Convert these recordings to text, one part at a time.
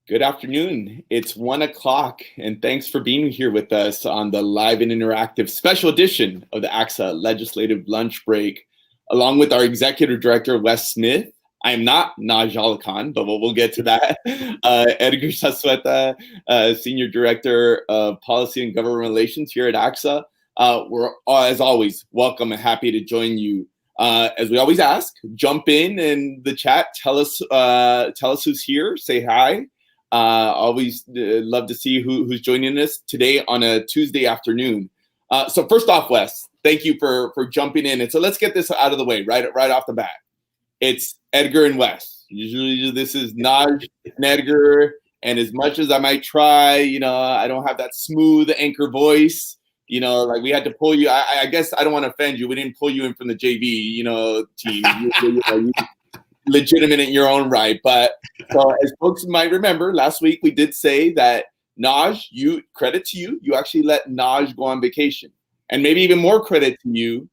Good afternoon. It's 1 o'clock, and thanks for being here with us on the live and interactive special edition of the ACSA Legislative Lunch Break, along with our Executive Director, Wes Smith. I am not Naj Khan, but we'll get to that. Edgar Sassueta, Senior Director of Policy and Government Relations here at ACSA. We're, as always, welcome and happy to join you. As we always ask, jump in the chat. Tell us who's here. Say hi. Always love to see who's joining us today on a Tuesday afternoon. So first off, Wes, thank you for jumping in. And so let's get this out of the way right off the bat. It's Edgar and Wes. Usually this is Naj and Edgar. And as much as I might try, I don't have that smooth anchor voice. Like we had to pull you. I guess I don't want to offend you. We didn't pull you in from the JV, team. You legitimate in your own right. But so as folks might remember, last week we did say that Naj, credit to you, you actually let Naj go on vacation. And maybe even more credit to you,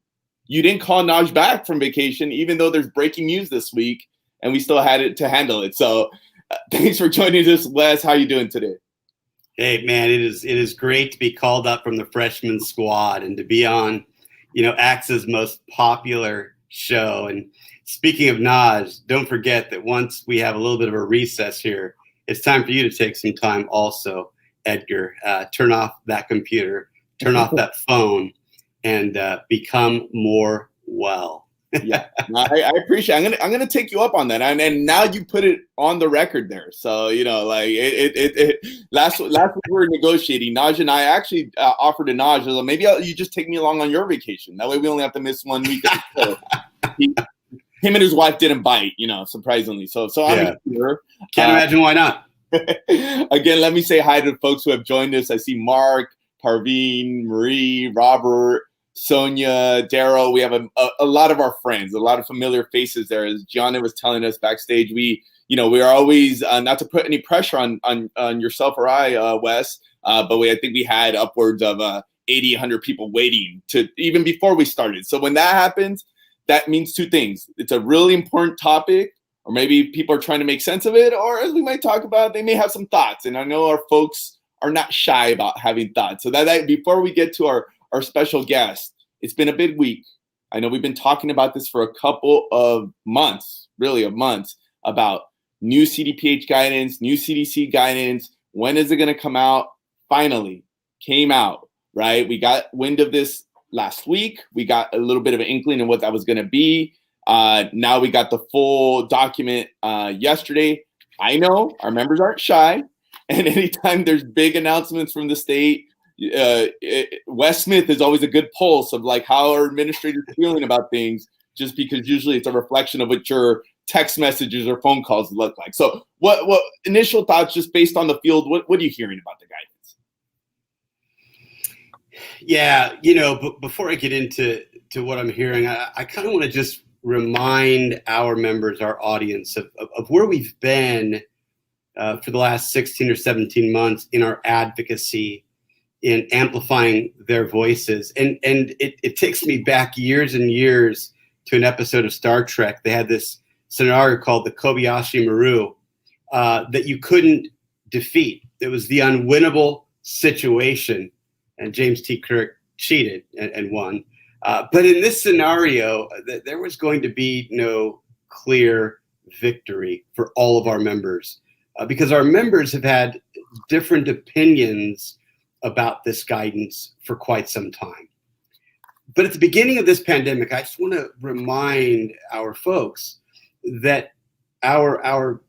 you didn't call Naj back from vacation, even though there's breaking news this week, and we still had it to handle it. So thanks for joining us, Wes. How are you doing today? Hey, man, it is great to be called up from the freshman squad and to be on, ACSA's most popular show. And speaking of Naj, don't forget that once we have a little bit of a recess here, it's time for you to take some time also, Edgar. Turn off that computer, turn off that phone, and become more well. Yeah, I appreciate it. I'm gonna take you up on that, and now you put it on the record there. So last week we were negotiating. Naj and I actually offered to Naj, like, maybe you just take me along on your vacation. That way we only have to miss 1 week. Him and his wife didn't bite, surprisingly. So I'm here. Can't imagine why not. Again, let me say hi to the folks who have joined us. I see Mark, Parveen, Marie, Robert, Sonia, Daryl. We have a lot of our friends, a lot of familiar faces there. As Gianna was telling us backstage, we are always not to put any pressure on yourself or I, Wes, but I think we had upwards of 80, 100 people waiting to even before we started. So when that happens, that means two things. It's a really important topic, or maybe people are trying to make sense of it, or as we might talk about, they may have some thoughts. And I know our folks are not shy about having thoughts. So that before we get to our special guest, it's been a big week. I know we've been talking about this for a couple of months, about new CDPH guidance, new CDC guidance. When is it going to come out? Finally came out, right? We got wind of this last week. We got a little bit of an inkling of what that was going to be. Now we got the full document yesterday. I know our members aren't shy. And anytime there's big announcements from the state, Wes Smith is always a good pulse of like how our administrators are feeling about things, just because usually it's a reflection of what your text messages or phone calls look like. So what initial thoughts, just based on the field, what are you hearing about the guidance? Yeah, but before I get into what I'm hearing, I kind of want to just remind our members, our audience of where we've been for the last 16 or 17 months in our advocacy, in amplifying their voices. And it takes me back years and years to an episode of Star Trek. They had this scenario called the Kobayashi Maru that you couldn't defeat. It was the unwinnable situation. And James T. Kirk cheated and won. But in this scenario, there was going to be no clear victory for all of our members because our members have had different opinions about this guidance for quite some time. But at the beginning of this pandemic, I just want to remind our folks that our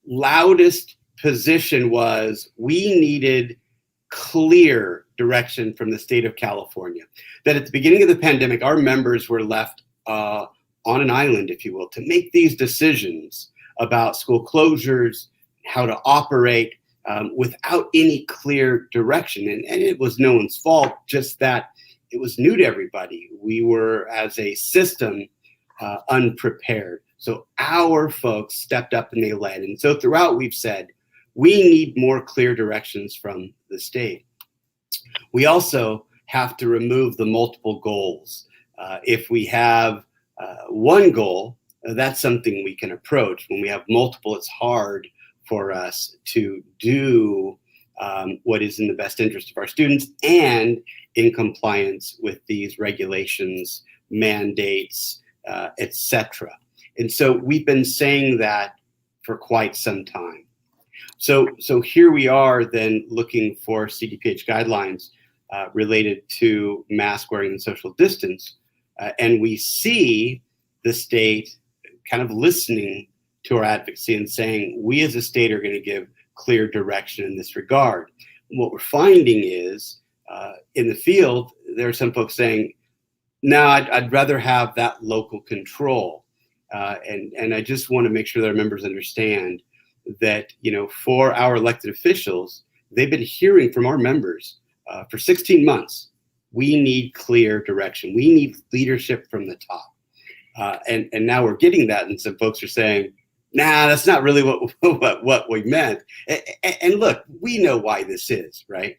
loudest position was we needed clear direction from the state of California. That at the beginning of the pandemic, our members were left on an island, if you will, to make these decisions about school closures, how to operate, without any clear direction. And it was no one's fault, just that it was new to everybody. We were, as a system, unprepared. So our folks stepped up and they led. And so throughout, we've said, we need more clear directions from the state. We also have to remove the multiple goals. If we have one goal, that's something we can approach. When we have multiple, it's hard for us to do what is in the best interest of our students and in compliance with these regulations, mandates, etc. And so we've been saying that for quite some time. So here we are then looking for CDPH guidelines related to mask wearing and social distance. And we see the state kind of listening to our advocacy and saying, we as a state are going to give clear direction in this regard. And what we're finding is in the field, there are some folks saying, no, I'd rather have that local control. And I just want to make sure that our members understand that, for our elected officials, they've been hearing from our members for 16 months, we need clear direction. We need leadership from the top. And now we're getting that. And some folks are saying, nah, that's not really what we meant. And look, we know why this is, right?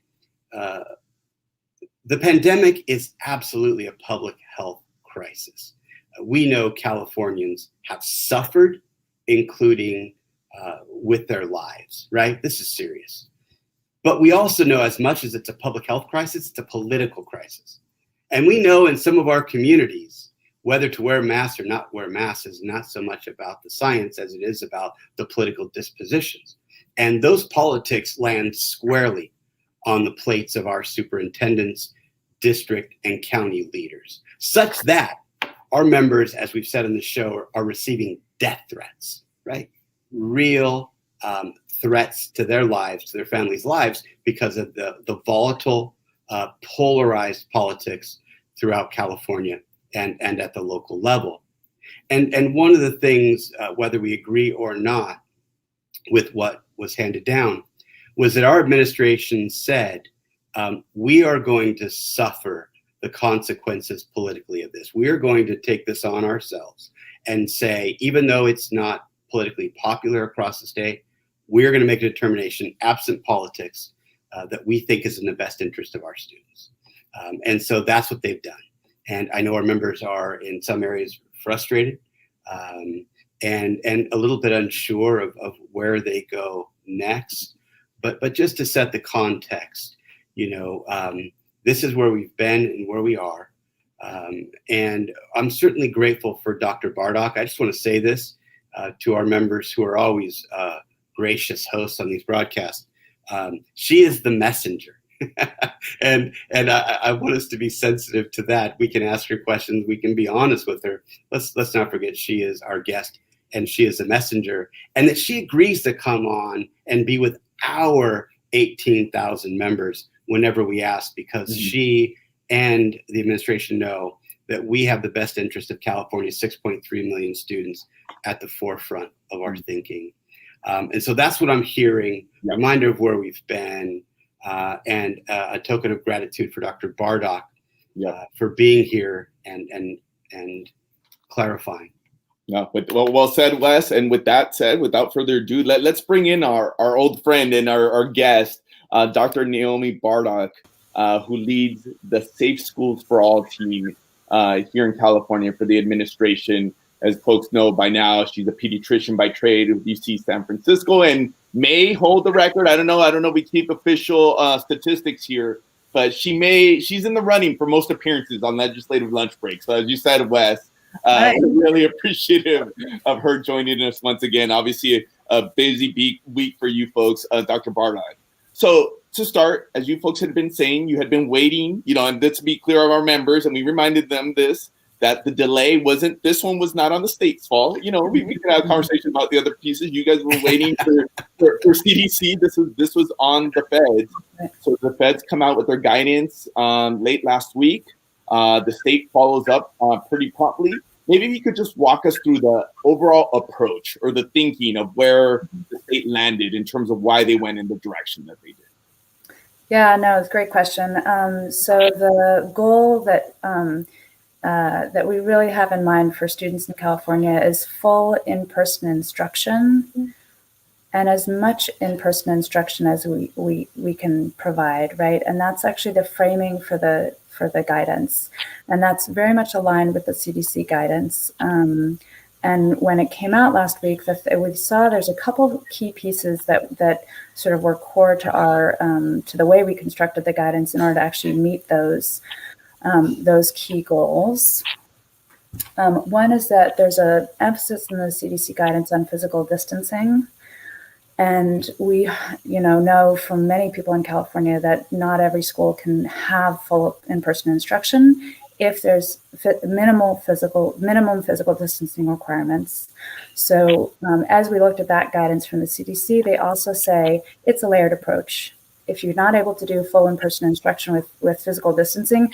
The pandemic is absolutely a public health crisis. We know Californians have suffered, including with their lives, right? This is serious. But we also know, as much as it's a public health crisis, it's a political crisis. And we know in some of our communities, whether to wear masks or not wear masks is not so much about the science as it is about the political dispositions. And those politics land squarely on the plates of our superintendents, district, and county leaders, such that our members, as we've said on the show, are receiving death threats, right? Real threats to their lives, to their families' lives, because of the volatile, polarized politics throughout California and at the local level. And one of the things, whether we agree or not with what was handed down, was that our administration said, we are going to suffer the consequences politically of this. We are going to take this on ourselves and say, even though it's not politically popular across the state, we're going to make a determination, absent politics, that we think is in the best interest of our students. And so that's what they've done. And I know our members are in some areas frustrated and a little bit unsure of where they go next. But just to set the context, this is where we've been and where we are. And I'm certainly grateful for Dr. Bardach. I just want to say this to our members who are always gracious hosts on these broadcasts. She is the messenger. and I want us to be sensitive to that. We can ask her questions. We can be honest with her. Let's not forget she is our guest and she is a messenger, and that she agrees to come on and be with our 18,000 members whenever we ask, because she and the administration know that we have the best interest of California's 6.3 million students at the forefront of our thinking. And so that's what I'm hearing, a reminder of where we've been, and a token of gratitude for Dr. Bardach for being here and clarifying. No, but well said, Wes. And with that said, without further ado, let's bring in our old friend and our guest, Dr. Naomi Bardach, who leads the Safe Schools for All team here in California for the administration. As folks know by now, she's a pediatrician by trade with UC San Francisco and may hold the record. I don't know. We keep official statistics here, but she's in the running for most appearances on Legislative Lunch Break. So as you said, Wes, really appreciative of her joining us once again. Obviously, a busy week for you folks, Dr. Bardach. So to start, as you folks had been saying, you had been waiting, and let's be clear of our members, and we reminded them that the delay this one was not on the state's fault. We could have a conversation about the other pieces. You guys were waiting for CDC. This was on the feds. So the feds come out with their guidance late last week. The state follows up pretty promptly. Maybe you could just walk us through the overall approach or the thinking of where the state landed in terms of why they went in the direction that they did. Yeah, no, it's a great question. So the goal that we really have in mind for students in California is full in-person instruction, and as much in-person instruction as we can provide, right? And that's actually the framing for the guidance, and that's very much aligned with the CDC guidance. And when it came out last week, we saw there's a couple key pieces that sort of were core to our to the way we constructed the guidance in order to actually meet those key goals. One is that there's an emphasis in the CDC guidance on physical distancing. And we, know from many people in California that not every school can have full in-person instruction if there's minimum physical distancing requirements. So as we looked at that guidance from the CDC, they also say it's a layered approach. If you're not able to do full in-person instruction with physical distancing,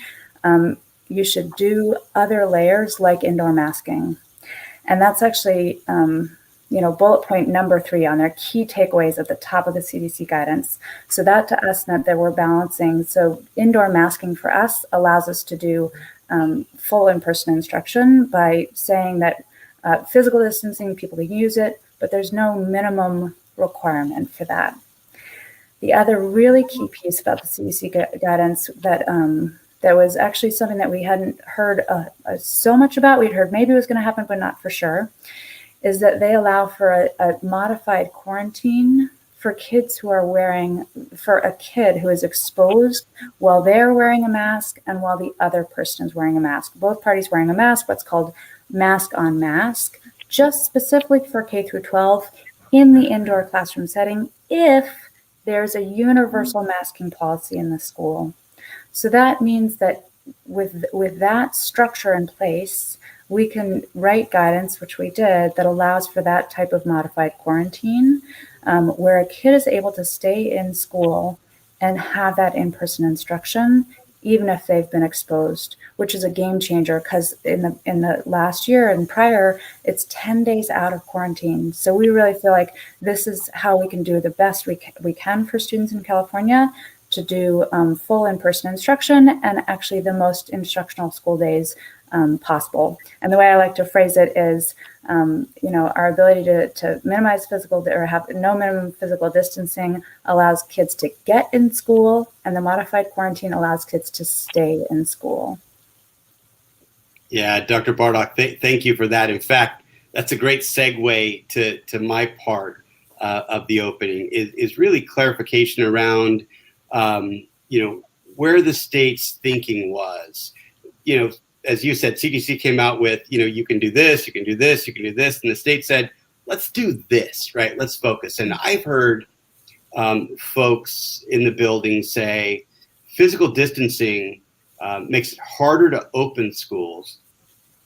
you should do other layers like indoor masking. And that's actually, bullet point number 3 on their key takeaways at the top of the CDC guidance. So that to us meant that we're balancing. So indoor masking for us allows us to do full in-person instruction by saying that physical distancing, people can use it, but there's no minimum requirement for that. The other really key piece about the CDC guidance that was actually something that we hadn't heard so much about. We'd heard maybe it was going to happen, but not for sure, is that they allow for a modified quarantine for kids for a kid who is exposed while they're wearing a mask and while the other person is wearing a mask. Both parties wearing a mask, what's called mask on mask, just specifically for K-12 in the indoor classroom setting if there's a universal masking policy in the school. So that means that with that structure in place, we can write guidance, which we did, that allows for that type of modified quarantine, where a kid is able to stay in school and have that in-person instruction, even if they've been exposed, which is a game changer because in the last year and prior, it's 10 days out of quarantine. So we really feel like this is how we can do the best we can for students in California to do full in-person instruction and actually the most instructional school days possible. And the way I like to phrase it is, our ability to minimize or have no minimum physical distancing allows kids to get in school, and the modified quarantine allows kids to stay in school. Yeah, Dr. Bardach, thank you for that. In fact, that's a great segue to my part of the opening is really clarification around where the state's thinking was. As you said, CDC came out with, you can do this, you can do this, you can do this. And the state said, let's do this, right? Let's focus. And I've heard folks in the building say physical distancing makes it harder to open schools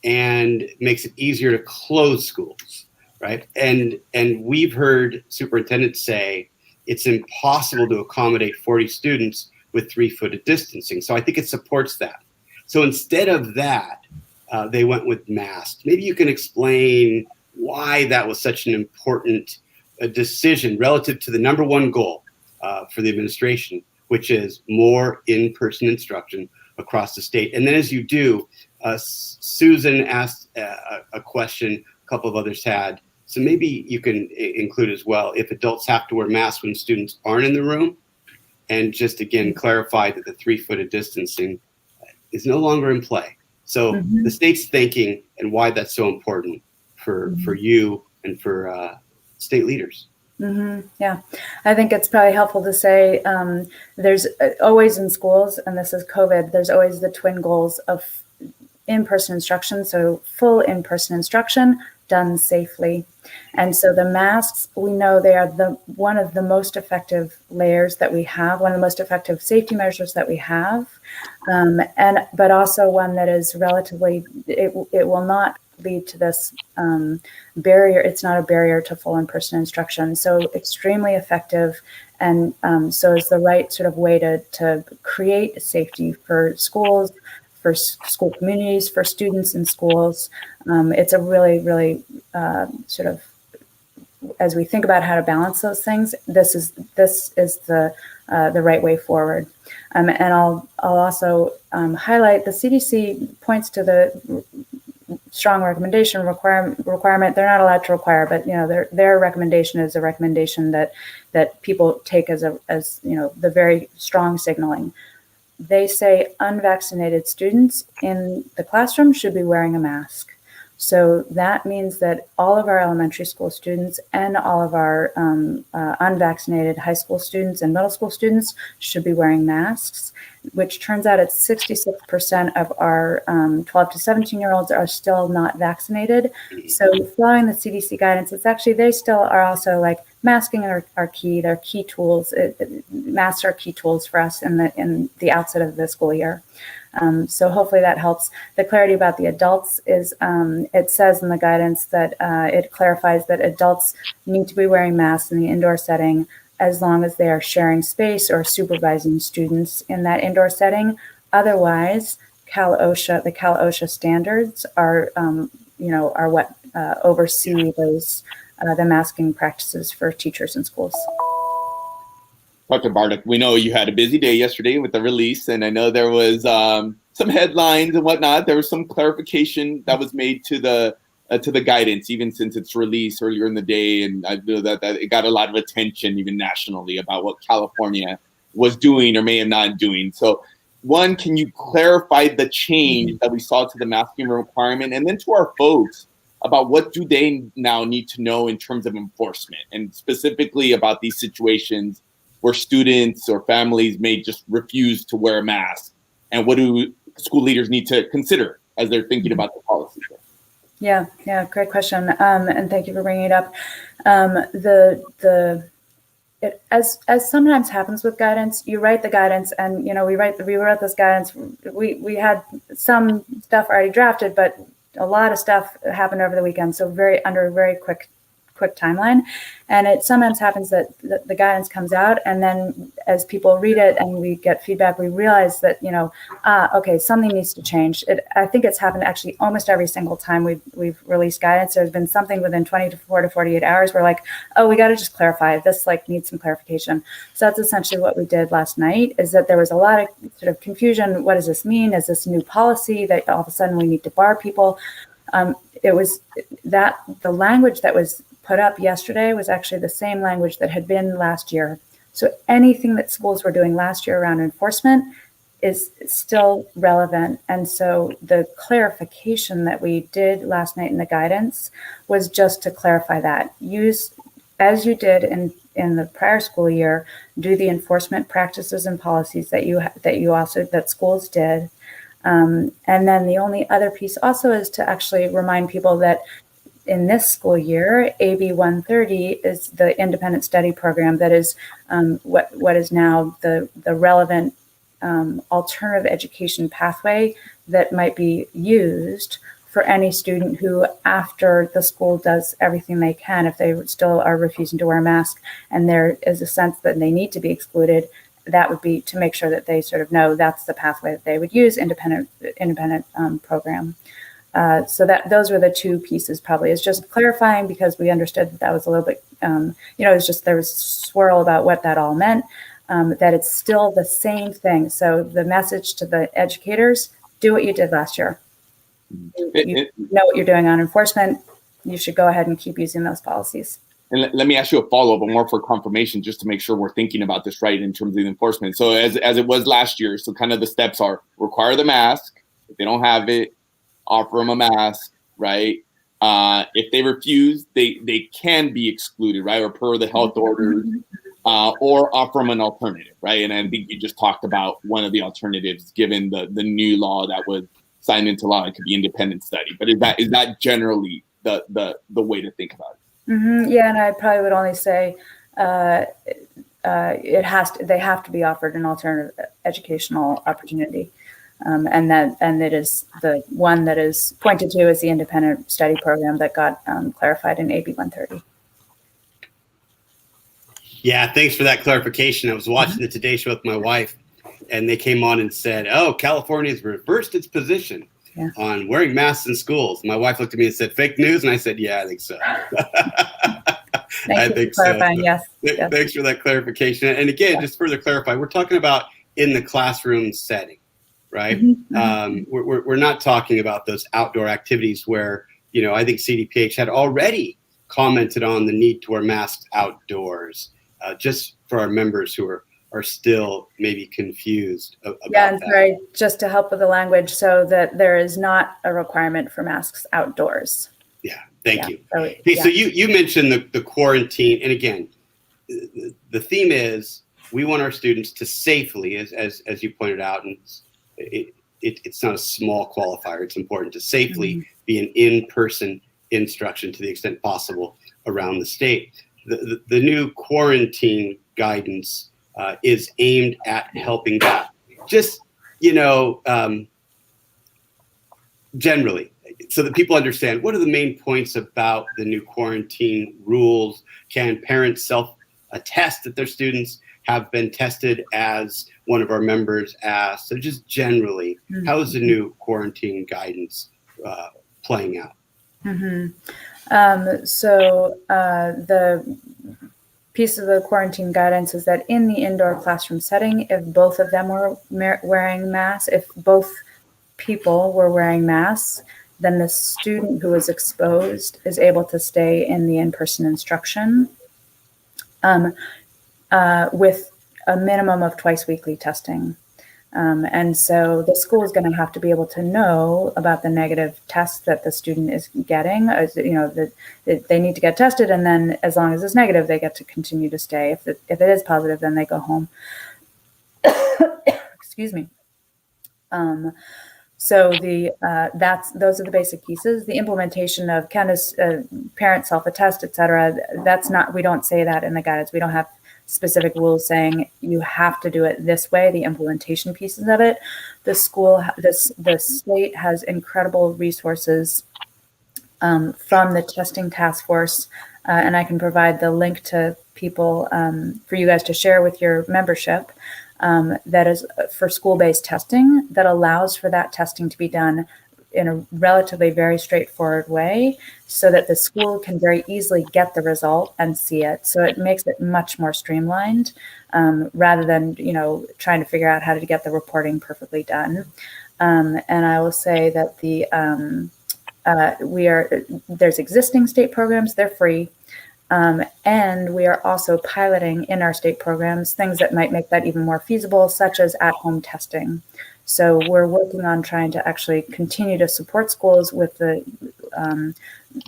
and makes it easier to close schools, right? And we've heard superintendents say it's impossible to accommodate 40 students with 3-foot distancing. So I think it supports that. So instead of that, they went with masks. Maybe you can explain why that was such an important decision relative to the number one goal for the administration, which is more in-person instruction across the state. And then as you do, Susan asked a question a couple of others had. So maybe you can include as well if adults have to wear masks when students aren't in the room, and just again clarify that the 3-foot distancing is no longer in play. So the state's thinking and why that's so important for you and for state leaders. Yeah, I think it's probably helpful to say there's always in schools, and this is COVID, there's always the twin goals of in-person instruction. So full in-person instruction done safely. And so the masks, we know they are one of the most effective layers that we have, one of the most effective safety measures that we have, but also one that is relatively, it will not lead to this barrier. It's not a barrier to full in-person instruction. So extremely effective, and so is the right sort of way to create safety for schools, for school communities, for students in schools. It's a really, really sort of, as we think about how to balance those things, this is the right way forward. And I'll also highlight the CDC points to the strong recommendation requirement. They're not allowed to require, but their recommendation is a recommendation that people take as the very strong signaling. They say unvaccinated students in the classroom should be wearing a mask. So that means that all of our elementary school students and all of our unvaccinated high school students and middle school students should be wearing masks, which turns out it's 66% of our 12 to 17-year-olds are still not vaccinated. So following the CDC guidance, it's actually, they still are also like masking are key. They're key tools. Masks are key tools for us in the outset of the school year. So hopefully that helps. The clarity about the adults is, it says in the guidance that it clarifies that adults need to be wearing masks in the indoor setting as long as they are sharing space or supervising students in that indoor setting. Otherwise, the Cal OSHA standards are what oversee those the masking practices for teachers in schools. Dr. Bardach, we know you had a busy day yesterday with the release, and I know there was some headlines and whatnot. There was some clarification that was made to the guidance, even since its release earlier in the day, and I know that it got a lot of attention, even nationally, about what California was doing or may have not doing. So, one, can you clarify the change that we saw to the masking requirement, and then to our folks about what do they now need to know in terms of enforcement, and specifically about these situations where students or families may just refuse to wear a mask, and what do school leaders need to consider as they're thinking about the policy? Yeah, great question, and thank you for bringing it up. As sometimes happens with guidance, you write the guidance, and we wrote this guidance. We had some stuff already drafted, but a lot of stuff happened over the weekend, so under a very quick timeline. And it sometimes happens that the guidance comes out, and then as people read it and we get feedback, we realize that, okay, something needs to change. I think it's happened actually almost every single time we've released guidance. There's been something within 24 to 48 hours. We're like, oh, we got to just clarify this, needs some clarification. So that's essentially what we did last night, is that there was a lot of sort of confusion. What does this mean? Is this a new policy that all of a sudden we need to bar people? It was that the language that was put up yesterday was actually the same language that had been last year. So anything that schools were doing last year around enforcement is still relevant. And so the clarification that we did last night in the guidance was just to clarify that. Use, as you did in the prior school year, do the enforcement practices and policies that schools did. And then the only other piece also is to actually remind people that in this school year, AB 130 is the independent study program that is what is now the relevant alternative education pathway that might be used for any student who, after the school does everything they can, if they still are refusing to wear a mask and there is a sense that they need to be excluded, that would be to make sure that they sort of know that's the pathway that they would use, independent program. So that those were the two pieces. Probably is just clarifying, because we understood that was a little bit, it was just, there was a swirl about what that all meant, that it's still the same thing. So the message to the educators: do what you did last year. You know what you're doing on enforcement. You should go ahead and keep using those policies. And let me ask you a follow-up, but more for confirmation, just to make sure we're thinking about this right in terms of the enforcement. So as it was last year, so kind of the steps are: require the mask. If they don't have it, offer them a mask, right? If they refuse, they can be excluded, right? Or per the health orders, or offer them an alternative, right? And I think you just talked about one of the alternatives, given the new law that was signed into law. It could be independent study, but is that generally the way to think about it? Mm-hmm. Yeah, and I probably would only say they have to be offered an alternative educational opportunity. And it is the one that is pointed to as the independent study program that got clarified in AB 130. Yeah, thanks for that clarification. I was watching the Today Show with my wife, and they came on and said, "Oh, California's reversed its position on wearing masks in schools." My wife looked at me and said, "Fake news?" And I said, "Yeah, I think so." Thank you for clarifying. Yes. Thanks for that clarification. And again, just further clarify, we're talking about in the classroom setting, right? We're not talking about those outdoor activities where, I think CDPH had already commented on the need to wear masks outdoors, just for our members who are are still maybe confused about and that. sorry, just to help with the language, so that there is not a requirement for masks outdoors. Yeah, thank you. So, hey, so you mentioned the quarantine, and again, the theme is we want our students to safely, as you pointed out, and it's not a small qualifier. It's important to safely be an in-person instruction to the extent possible around the state. The new quarantine guidance is aimed at helping that. Just, generally, so that people understand, what are the main points about the new quarantine rules? Can parents self-attest that their students have been tested, as one of our members asked? So just generally, how is the new quarantine guidance playing out? So the piece of the quarantine guidance is that in the indoor classroom setting, if both of them were wearing masks, if both people were wearing masks, then the student who is exposed is able to stay in the in-person instruction with a minimum of twice weekly testing. And so the school is going to have to be able to know about the negative test that the student is getting. That they need to get tested, and then as long as it's negative, they get to continue to stay. If it is positive, then they go home. Excuse me. So those are the basic pieces. The implementation of parent self-attest, et cetera, we don't say that in the guidance. We don't have specific rules saying you have to do it this way. The implementation pieces of it, the state has incredible resources from the testing task force, and I can provide the link to people for you guys to share with your membership. That is for school-based testing, that allows for that testing to be done in a relatively very straightforward way, so that the school can very easily get the result and see it. So it makes it much more streamlined, rather than trying to figure out how to get the reporting perfectly done. And I will say that there's existing state programs, they're free. And we are also piloting in our state programs things that might make that even more feasible, such as at-home testing. So we're working on trying to actually continue to support schools with the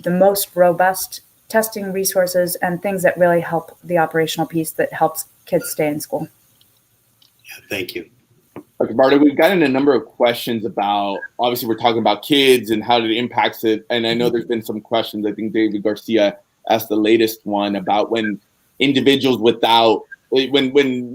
most robust testing resources and things that really help the operational piece that helps kids stay in school. Yeah, thank you. Dr. Bardach, we've gotten a number of questions about, obviously we're talking about kids and how it impacts it. And I know there's been some questions. I think David Garcia asked the latest one about when individuals when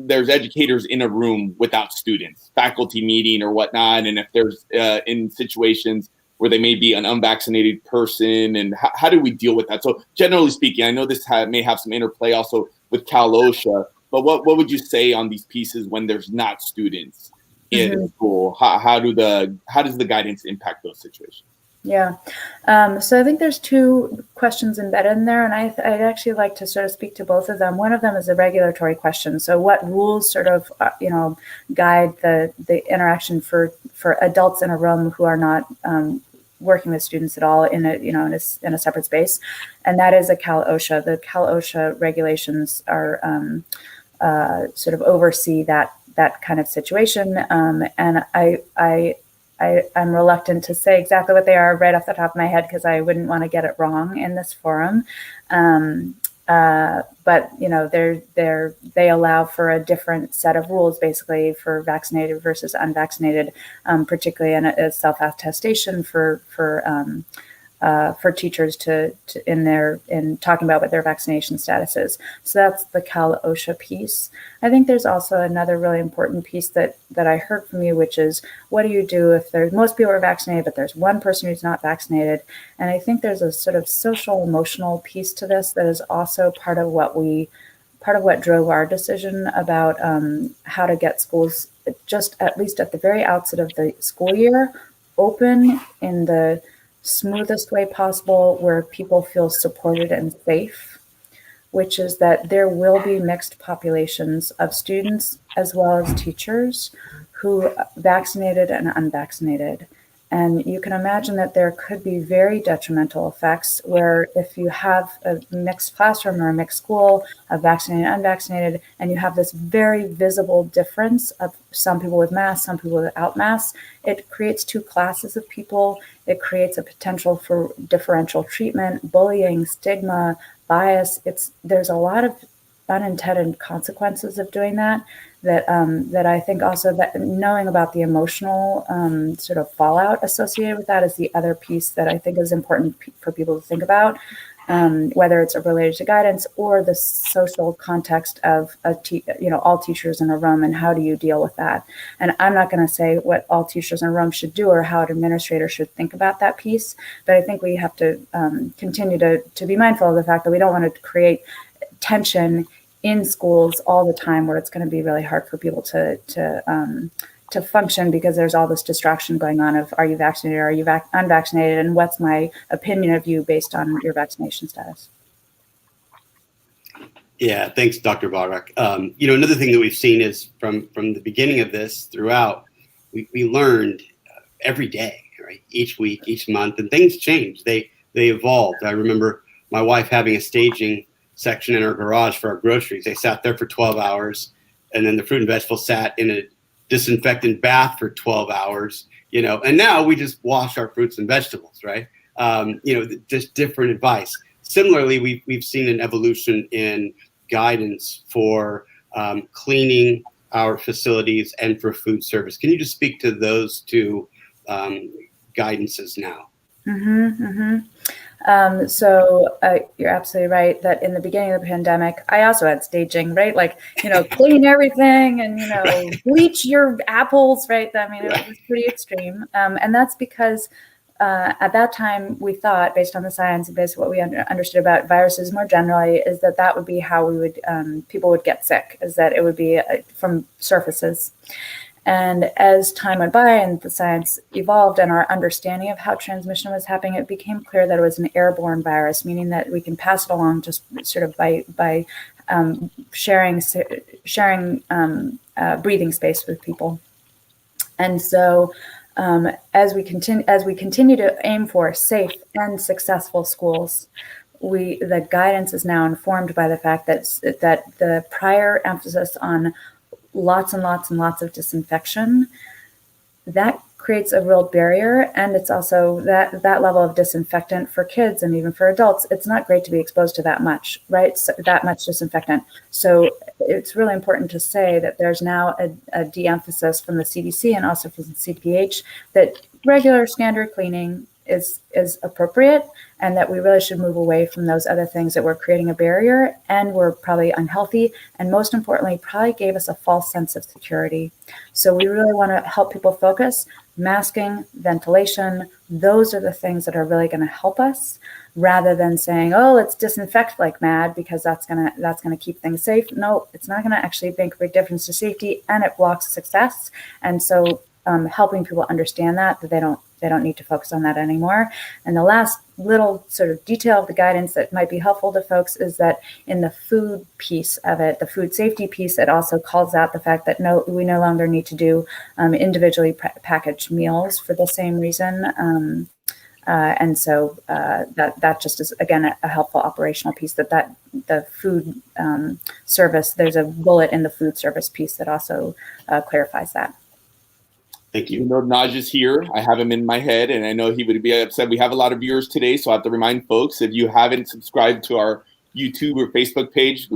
there's educators in a room without students, faculty meeting or whatnot, and if there's in situations where they may be an unvaccinated person, and how do we deal with that? So generally speaking, I know this may have some interplay also with Cal-OSHA, but what would you say on these pieces when there's not students in school? How does the guidance impact those situations? Yeah. So I think there's two questions embedded in there, and I'd actually like to sort of speak to both of them. One of them is a regulatory question. So what rules sort of, guide the interaction for adults in a room who are not working with students at all in a separate space, and that is a Cal-OSHA. The Cal-OSHA regulations are sort of oversee that kind of situation, and I'm reluctant to say exactly what they are right off the top of my head, because I wouldn't want to get it wrong in this forum. But they allow for a different set of rules, basically, for vaccinated versus unvaccinated, particularly in a self-attestation for teachers in talking about what their vaccination status is. So that's the Cal-OSHA piece. I think there's also another really important piece that I heard from you, which is, what do you do if most people are vaccinated, but there's one person who's not vaccinated? And I think there's a sort of social emotional piece to this that is also part of what drove our decision about how to get schools, just at least at the very outset of the school year, open in the smoothest way possible, where people feel supported and safe, which is that there will be mixed populations of students as well as teachers who vaccinated and unvaccinated. And you can imagine that there could be very detrimental effects where if you have a mixed classroom or a mixed school of vaccinated and unvaccinated, and you have this very visible difference of some people with masks, some people without masks, it creates two classes of people. It creates a potential for differential treatment, bullying, stigma, bias. There's a lot of unintended consequences of doing that. That I think also that knowing about the emotional sort of fallout associated with that is the other piece that I think is important for people to think about, whether it's related to guidance or the social context of all teachers in a room, and how do you deal with that? And I'm not going to say what all teachers in a room should do or how an administrator should think about that piece, but I think we have to continue to be mindful of the fact that we don't want to create tension in schools all the time, where it's going to be really hard for people to function because there's all this distraction going on of, are you vaccinated, are you unvaccinated, and what's my opinion of you based on your vaccination status? Yeah, thanks, Dr. Bardach. Another thing that we've seen is from the beginning of this throughout, we learned every day, right? Each week, each month, and things change. They evolved. I remember my wife having a staging section in our garage for our groceries. They sat there for 12 hours, and then the fruit and vegetables sat in a disinfectant bath for 12 hours, and now we just wash our fruits and vegetables, right? Just different advice. Similarly, we've seen an evolution in guidance for cleaning our facilities and for food service. Can you just speak to those two guidances now? So you're absolutely right that in the beginning of the pandemic, I also had staging, right? Like, clean everything and, bleach your apples, right? I mean, it was pretty extreme. And that's because at that time we thought, based on the science and based on what we understood about viruses more generally, is that would be how we would, people would get sick, is that it would be from surfaces. And as time went by and the science evolved and our understanding of how transmission was happening, it became clear that it was an airborne virus, meaning that we can pass it along just sort of by sharing breathing space with people. And so as we continue to aim for safe and successful schools, the guidance is now informed by the fact that the prior emphasis on lots and lots and lots of disinfection, that creates a real barrier. And it's also that level of disinfectant for kids and even for adults, it's not great to be exposed to that much, right? So that much disinfectant. So it's really important to say that there's now a de-emphasis from the CDC and also from the CDPH that regular standard cleaning is appropriate, and that we really should move away from those other things that were creating a barrier and were probably unhealthy, and most importantly, probably gave us a false sense of security. So we really want to help people focus. Masking, ventilation, those are the things that are really going to help us, rather than saying, oh, let's disinfect like mad because that's gonna keep things safe. No, it's not going to actually make a big difference to safety, and it blocks success. And so helping people understand that they don't need to focus on that anymore. And the last little sort of detail of the guidance that might be helpful to folks is that in the food piece of it, the food safety piece, it also calls out the fact that we no longer need to do individually packaged meals for the same reason. And so that just is, again, a helpful operational piece that the food service, there's a bullet in the food service piece that also clarifies that. Thank you. Naj is here. I have him in my head, and I know he would be upset. We have a lot of viewers today, so I have to remind folks, if you haven't subscribed to our YouTube or Facebook page,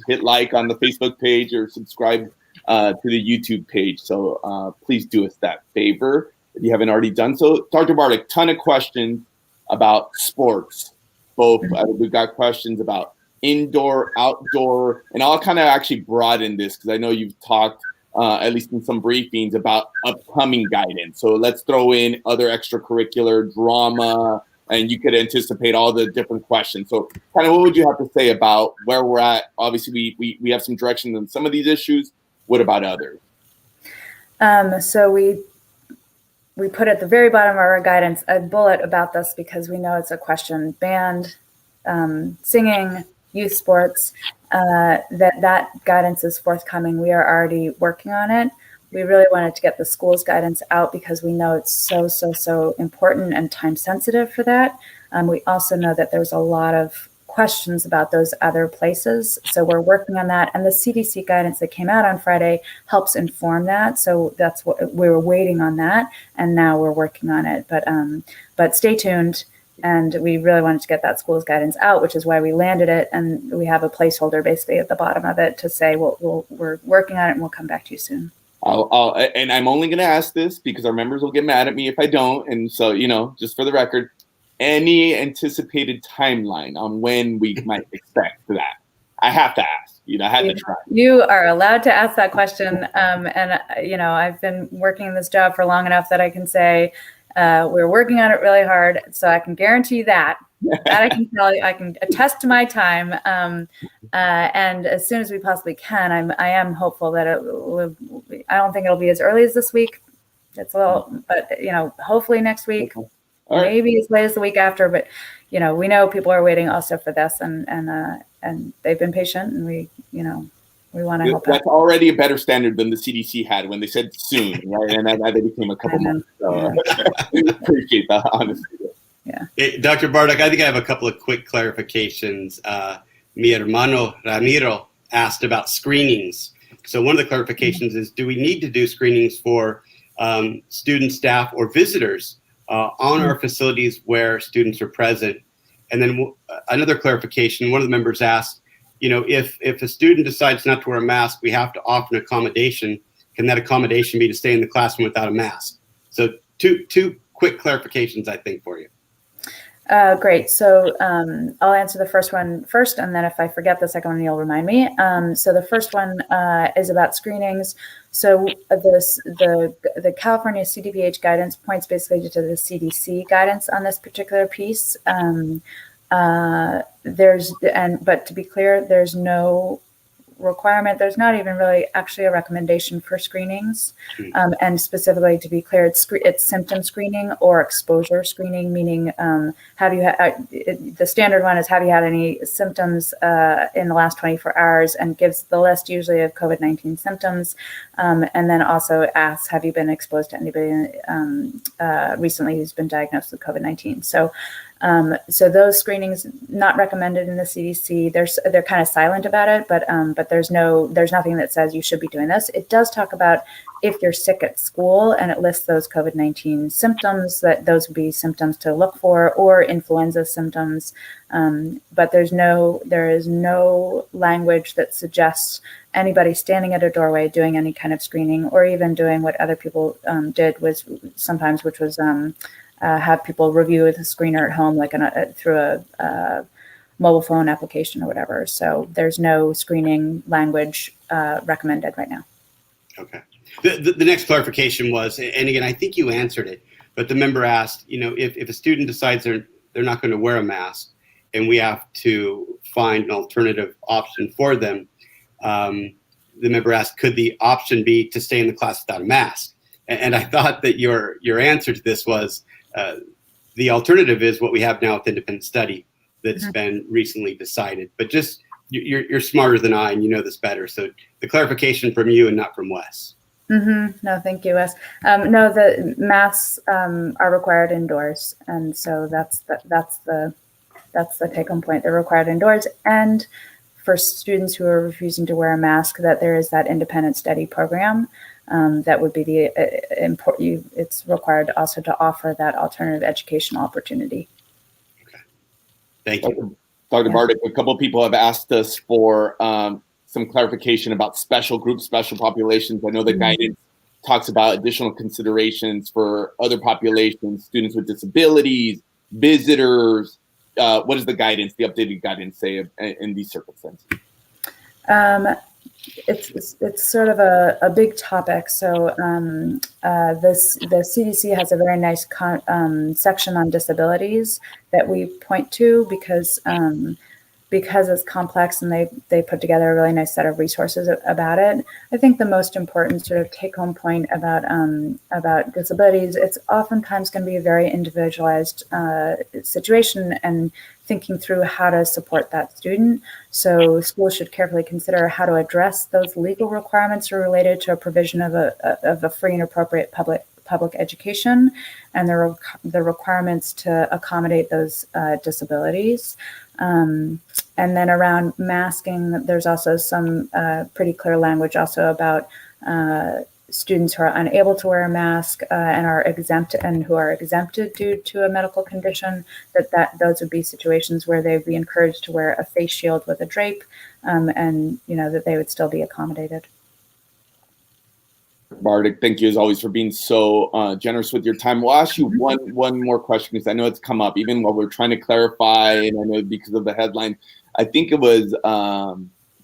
hit like on the Facebook page or subscribe to the YouTube page. So please do us that favor if you haven't already done so. Dr. Bardach, ton of questions about sports. Both we've got questions about indoor, outdoor, and I'll kind of actually broaden this because I know you've talked at least in some briefings, about upcoming guidance. So let's throw in other extracurricular drama, and you could anticipate all the different questions. So kind of what would you have to say about where we're at? Obviously, we have some directions on some of these issues. What about others? So we put at the very bottom of our guidance a bullet about this because we know it's a question. Band, singing, youth sports, that guidance is forthcoming. We are already working on it. we really wanted to get the school's guidance out because we know it's so important and time sensitive for that. We also know that there's a lot of questions about those other places. So we're working on that. And the CDC guidance that came out on Friday helps inform that. So that's what we were waiting on that. And now we're working on it. But stay tuned. And we really wanted to get that school's guidance out, which is why we landed it. And we have a placeholder basically at the bottom of it to say, we're working on it and we'll come back to you soon. And I'm only going to ask this because our members will get mad at me if I don't. And so, just for the record, any anticipated timeline on when we might expect that? I have to ask. I had to try. You are allowed to ask that question. I've been working in this job for long enough that I can say we're working on it really hard. So I can guarantee that. That I can tell you. I can attest to my time. And as soon as we possibly can, I am hopeful that I don't think it'll be as early as this week. It's a little, but hopefully next week. Right. Maybe as late as the week after, but we know people are waiting also for this, and they've been patient, and we want to help. That's already a better standard than the CDC had when they said soon, right? And they became a couple months. So appreciate that, honestly. Yeah. Hey, Dr. Bardach, I think I have a couple of quick clarifications. Mi hermano Ramiro asked about screenings. So one of the clarifications is: do we need to do screenings for student, staff, or visitors on our facilities where students are present? And then another clarification, one of the members asked, if a student decides not to wear a mask, we have to offer an accommodation. Can that accommodation be to stay in the classroom without a mask? So two quick clarifications, I think, for you. Great. So I'll answer the first one first, and then if I forget the second one, you'll remind me. So the first one is about screenings. So the California CDPH guidance points basically to the CDC guidance on this particular piece. But to be clear, there's no requirement. There's not even really actually a recommendation for screenings. And specifically, to be clear, it's symptom screening or exposure screening, meaning the standard one is, have you had any symptoms in the last 24 hours, and gives the list usually of COVID-19 symptoms. And then also asks, have you been exposed to anybody recently who's been diagnosed with COVID-19? So those screenings not recommended in the CDC. They're kind of silent about it, but there's nothing that says you should be doing this. It does talk about if you're sick at school, and it lists those COVID-19 symptoms, that those would be symptoms to look for, or influenza symptoms. But there is no language that suggests anybody standing at a doorway doing any kind of screening, or even doing what other people did was sometimes, which was have people review with a screener at home, like through a mobile phone application or whatever. So there's no screening language recommended right now. Okay. The next clarification was, and again, I think you answered it, but the member asked, if a student decides they're not going to wear a mask, and we have to find an alternative option for them, the member asked, could the option be to stay in the class without a mask? And I thought that your answer to this was, the alternative is what we have now with independent study that's been recently decided. But just you're smarter than I, and you know this better. So the clarification from you and not from Wes. No, thank you, Wes. No, the masks are required indoors, and so that's the take-home point. They're required indoors, and for students who are refusing to wear a mask, that there is that independent study program. That would be the important. It's required also to offer that alternative educational opportunity. Okay, thank you, Dr. Bardach. A couple of people have asked us for some clarification about special groups, special populations. I know the guidance talks about additional considerations for other populations, students with disabilities, visitors. What does the updated guidance say in these circumstances? It's sort of a big topic. So the CDC has a very nice section on disabilities that we point to, because because it's complex and they put together a really nice set of resources about it. I think the most important sort of take-home point about disabilities, it's oftentimes going to be a very individualized situation, and thinking through how to support that student. So schools should carefully consider how to address those legal requirements related to a provision of a free and appropriate public education, and the requirements to accommodate those disabilities. And then around masking, there's also some pretty clear language also about students who are unable to wear a mask and are exempt, and who are exempted due to a medical condition, that those would be situations where they'd be encouraged to wear a face shield with a drape, and that they would still be accommodated. Bardach, thank you as always for being so generous with your time. We'll ask you one more question, because I know it's come up even while we're trying to clarify, and I know because of the headline, I think it was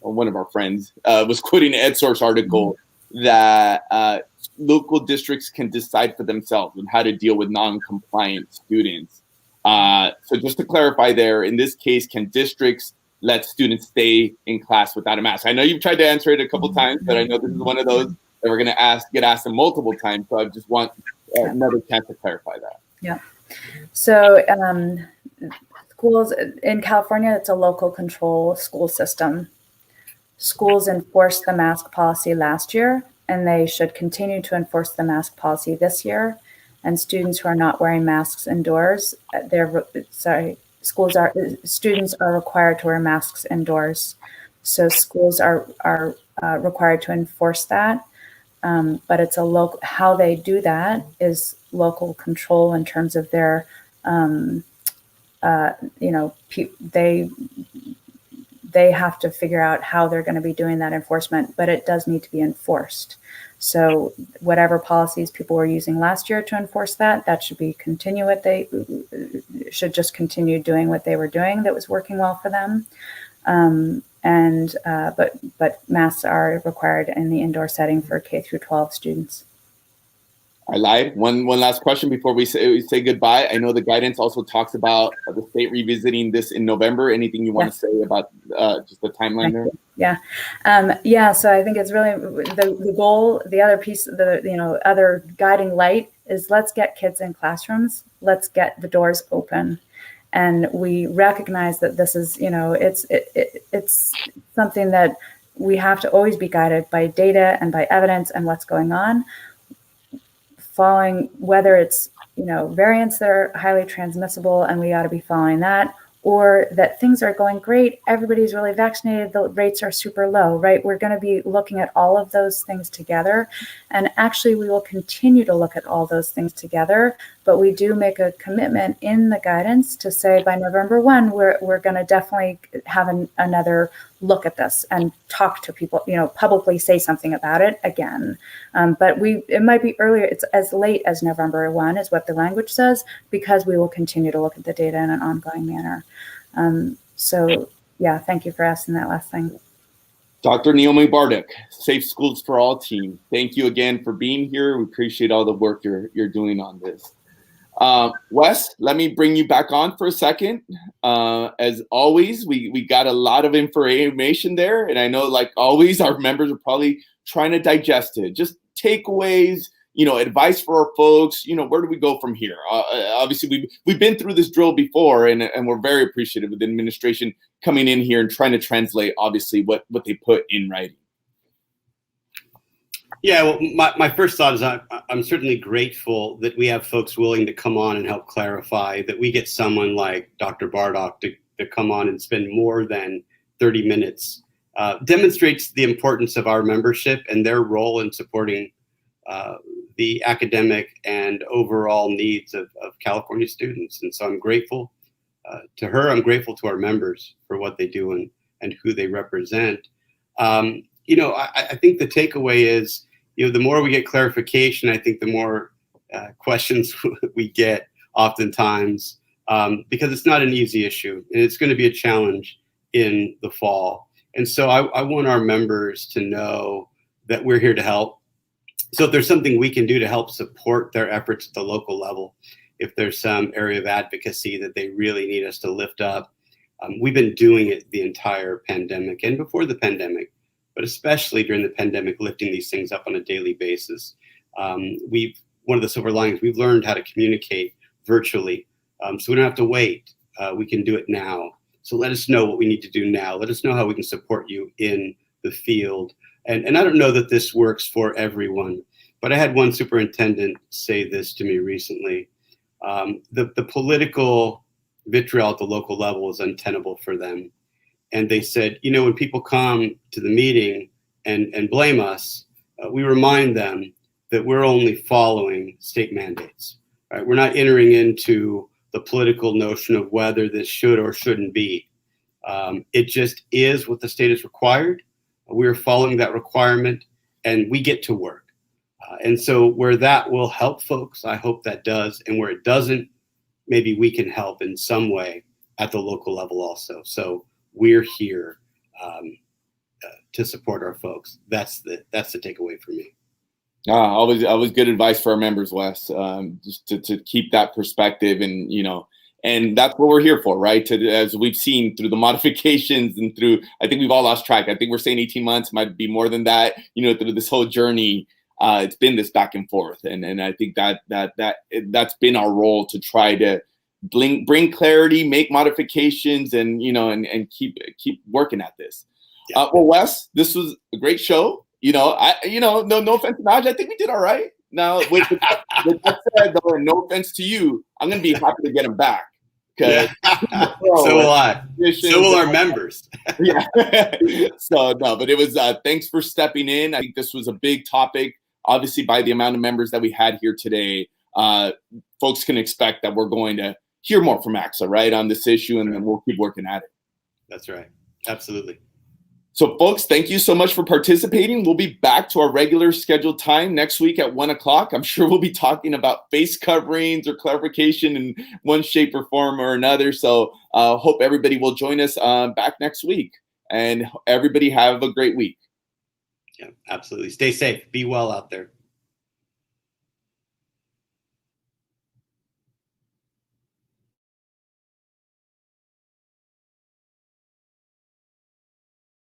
one of our friends was quoting an EdSource article that local districts can decide for themselves on how to deal with non-compliant students. So just to clarify there, in this case, can districts let students stay in class without a mask? I know you've tried to answer it a couple times, but I know this is one of those that we're going to get asked multiple times. So I just want another chance to clarify that. Yeah. So schools in California, it's a local control school system. Schools enforced the mask policy last year, and they should continue to enforce the mask policy this year. And students who are not wearing masks indoors, students are required to wear masks indoors. So schools are required to enforce that. But it's how they do that is local control in terms of their, they have to figure out how they're going to be doing that enforcement, but it does need to be enforced. So whatever policies people were using last year to enforce that should they should just continue doing what they were doing that was working well for them. But masks are required in the indoor setting for K-12 students. I lied. One last question before we say goodbye. I know the guidance also talks about the state revisiting this in November. Anything you want to say about just the timeline there? Yeah. So I think it's really the goal. The other piece, other guiding light is, let's get kids in classrooms. Let's get the doors open. And we recognize that this is, it's something that we have to always be guided by data and by evidence and what's going on. Following whether it's, variants that are highly transmissible, and we ought to be following that, or that things are going great, everybody's really vaccinated, the rates are super low, right? We're going to be looking at all of those things together. And actually, we will continue to look at all those things together. But we do make a commitment in the guidance to say by November 1, we're going to definitely have another look at this and talk to people, publicly say something about it again. But it might be earlier. It's as late as November 1 is what the language says, because we will continue to look at the data in an ongoing manner. Thank you for asking that last thing. Dr. Naomi Bardach, Safe Schools for All team, thank you again for being here. We appreciate all the work you're doing on this. Wes, let me bring you back on for a second. As always, we got a lot of information there, and I know, like always, our members are probably trying to digest it. Just takeaways, advice for our folks. Where do we go from here? Obviously, we've been through this drill before, and we're very appreciative of the administration coming in here and trying to translate, obviously, what they put in writing. Yeah, well, my first thought is I'm certainly grateful that we have folks willing to come on and help clarify, that we get someone like Dr. Bardach to come on and spend more than 30 minutes. Demonstrates the importance of our membership and their role in supporting the academic and overall needs of California students. And so I'm grateful to her. I'm grateful to our members for what they do and who they represent. I think the takeaway is, the more we get clarification, I think the more questions we get oftentimes, because it's not an easy issue, and it's going to be a challenge in the fall. And so I want our members to know that we're here to help. So if there's something we can do to help support their efforts at the local level, if there's some area of advocacy that they really need us to lift up, We've been doing it the entire pandemic and before the pandemic, but especially during the pandemic, lifting these things up on a daily basis. One of the silver linings, we've learned how to communicate virtually, so we don't have to wait. We can do it now. So let us know what we need to do now. Let us know how we can support you in the field. And I don't know that this works for everyone, but I had one superintendent say this to me recently. The political vitriol at the local level is untenable for them. And they said, when people come to the meeting and blame us, we remind them that we're only following state mandates. Right? We're not entering into the political notion of whether this should or shouldn't be. It just is what the state has required. We're following that requirement, and we get to work. And so where that will help folks, I hope that does. And where it doesn't, maybe we can help in some way at the local level also. So we're here to support our folks. That's the takeaway for me. Always good advice for our members, Wes. Just to keep that perspective, and that's what we're here for, right? As we've seen through the modifications and through, I think we've all lost track. I think we're saying 18 months, might be more than that. Through this whole journey, it's been this back and forth, and I think that's been our role to try to bring clarity, make modifications, and keep working at this. Yeah. Well, Wes, this was a great show. No offense to Naj, I think we did all right. Now, with that said, though, and no offense to you, I'm going to be happy to get him back. Yeah. So will I. So will our members. Yeah. So, no, but it was, thanks for stepping in. I think this was a big topic. Obviously, by the amount of members that we had here today, folks can expect that we're going to hear more from ACSA, right, on this issue, and then we'll keep working at it. That's right. Absolutely. So, folks, thank you so much for participating. We'll be back to our regular scheduled time next week at 1 o'clock. I'm sure we'll be talking about face coverings or clarification in one shape or form or another. So hope everybody will join us back next week. And everybody have a great week. Yeah, absolutely. Stay safe. Be well out there.